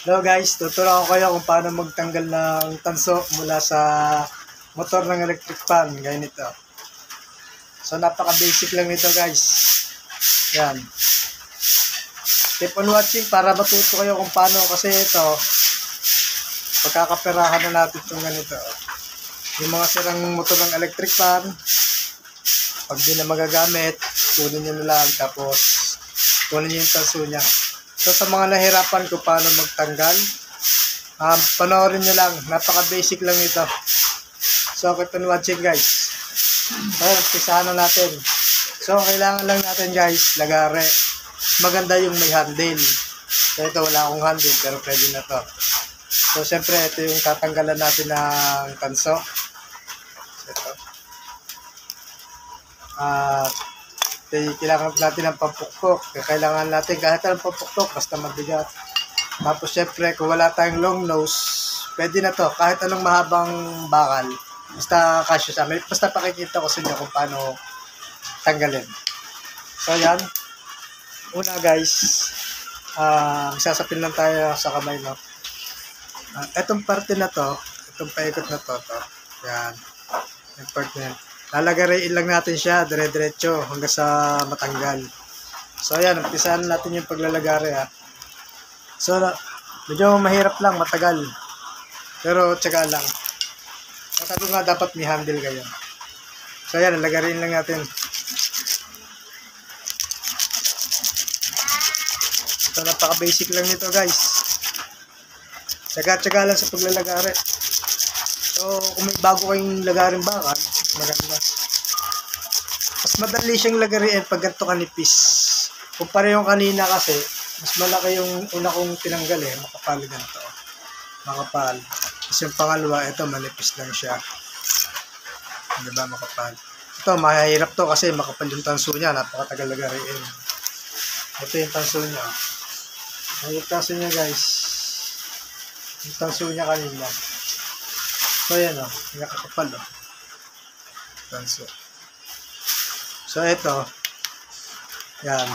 Hello guys, tuturuan ko kayo kung paano magtanggal ng tanso mula sa motor ng electric fan, gaya nito. So napaka-basic lang nito guys. Yan. Keep on watching para matuto kayo kung paano, kasi ito, pagkakaperahan na natin itong ganito. Yung mga sirang motor ng electric fan, pag di na magagamit, kunin nyo na lang, tapos kunin nyo yung tanso niya. So sa mga nahirapan kung paano magtanggal, panoorin nyo lang, napaka-basic lang ito. So keep on watching guys. So pisahan na natin. So kailangan lang natin guys, lagare. Maganda yung may handle. So ito wala akong handle pero pwede na to. So syempre ito yung tatanggalan natin ng tanso. So, ito. Kailangan natin ng pampukpok. Kailangan natin kahit anong pampukpok, basta mabigat. Tapos syempre, kung wala tayong long nose, pwede na to. Kahit anong mahabang bakal. Basta kasya sa amin. Basta pakikita ko sa inyo kung paano tanggalin. So yan. Una guys, sasapin lang tayo sa kamay, no? Etong parte na to, itong paikot na to. Yan. Yung part na yan. Lalagarin lang natin siya, dire-diretso hanggang sa matanggal. So ayan, umpisahan natin yung paglalagari ha. So medyo mahirap lang, matagal. Pero tsaga lang. Sabi nga dapat may handle kayo. So ayan, lalagarin lang natin. So napaka-basic lang nito guys. Tsaga-tsaga lang sa paglalagari. So kung may bago kayong lagarin bakal, maganda. Mas madali siyang lagarin pag ganito kanipis. Kumpara yung kanina kasi, mas malaki yung una kong tinanggal makapal ganito. Makapal. Kasi yung pangalawa, ito manipis lang siya. Diba makapal? Ito, mahirap to kasi makapal yung tanso niya. Napakatagal lagarin. Ito yung tanso niya. Yung tanso niya guys. Yung tanso niya kanina. So yan nakakapal tanso. So ito, yan,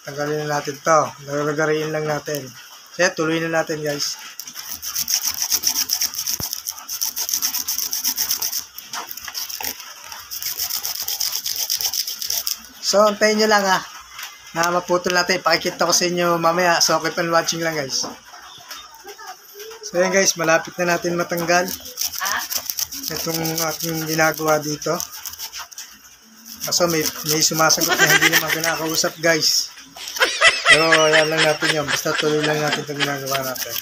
tanggalin na natin to, lalagariin lang natin. So yan, tuloy na natin guys. So antayin nyo lang na maputol natin, pakikita ko sa inyo mamaya. So keep on watching lang guys. So yan guys, malapit na natin matanggal itong ating ginagawa dito. Kaso may sumasagot na hindi naman kinakausap guys. Pero ayan lang natin yun. Basta tuloy lang natin itong ginagawa natin.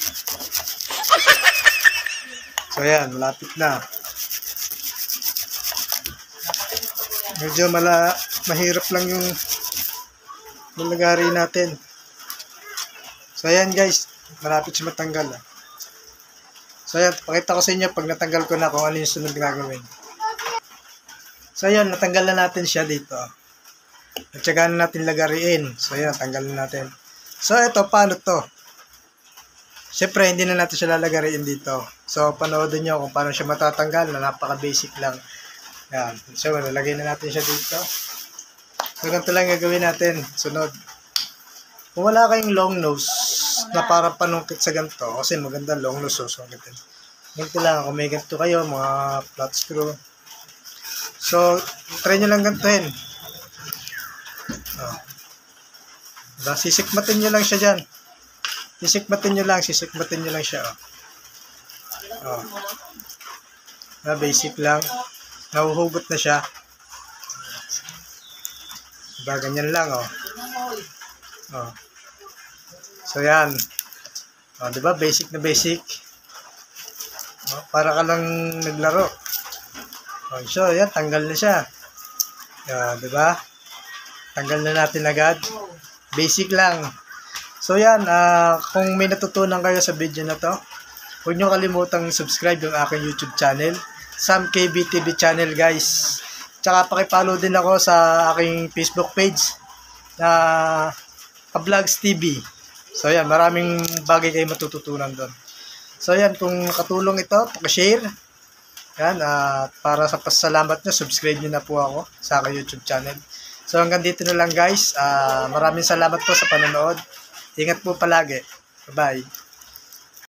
So ayan, malapit na. Medyo mahirap lang yung nilagari natin. So ayan guys, malapit siya matanggal. So ayan, pakita ko sa inyo pag natanggal ko na kung ano yung sunod na gagawin. So ayan, natanggal na natin siya dito. At saka na natin lagariin. So ayan, natanggal na natin. So ito, paano to? Siyempre, hindi na natin siya lalagariin dito. So panoodin nyo kung paano siya matatanggal na napaka-basic lang. Ayan. So lalagay na natin siya dito. So ganito lang gagawin natin. Sunod. Kung wala kayong long nose na para panungkit sa ganito, kasi maganda long nose, so ganito lang. Kung may ganito kayo, mga flat screw, so try nyo lang ganituhin. Sisikmatin nyo lang siya dyan. Sisikmatin nyo lang siya. Basic lang. Nahuhugot na siya. Ganyan lang So yan. Diba? Basic na basic. Para ka lang naglaro. So yan, tanggal na siya. Diba? Tanggal na natin agad. Basic lang. So yan, kung may natutunan kayo sa video na to, huwag nyo kalimutang subscribe yung aking YouTube channel, Sam KBTV channel guys. Tsaka pakipollow din ako sa aking Facebook page na Vlogs TV. So yan, maraming bagay kayo matututunan doon. So yan, kung nakatulong ito, pakishare. Yan, para sa pasalamat nyo, subscribe nyo na po ako sa aking YouTube channel. So hanggang dito na lang guys. Maraming salamat po sa panonood. Ingat po palagi. Bye.